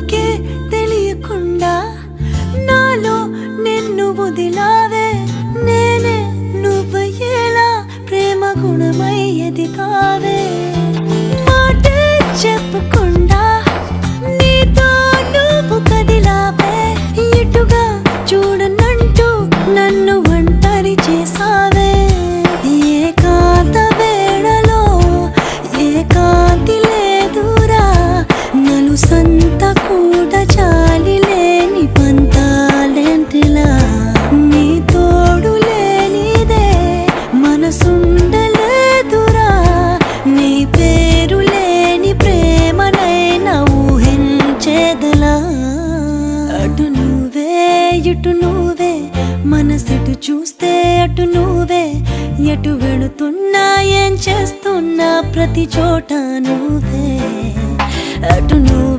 నాకే తెలియకుండా నాలో నిన్ను వదిలావే నేనే నువ్వయ్యేలా ప్రేమ గుణమయ్యేది కావే మాటే చెప్పకుండా నీతో నువ్వు కదిలావే ఇటుగా చూడనంటూ నన్ను ఒంటరి చేసావే ఏకాంత వేళలో ఏకాంతి లేదురా నలు సంత కూడా చాలి లేని పంతాలెంటిలా నీ తోడు లేనిదే మనసుండలేదురా నీ పేరు లేని ప్రేమనైనా ఊహించేదలా అటు నువ్వే ఇటు నువ్వే మనసెటు చూస్తే అటు నువ్వే ఎటు వెళుతున్నా ఏం చేస్తున్నా ప్రతి చోట నువ్వే అటు నువ్వు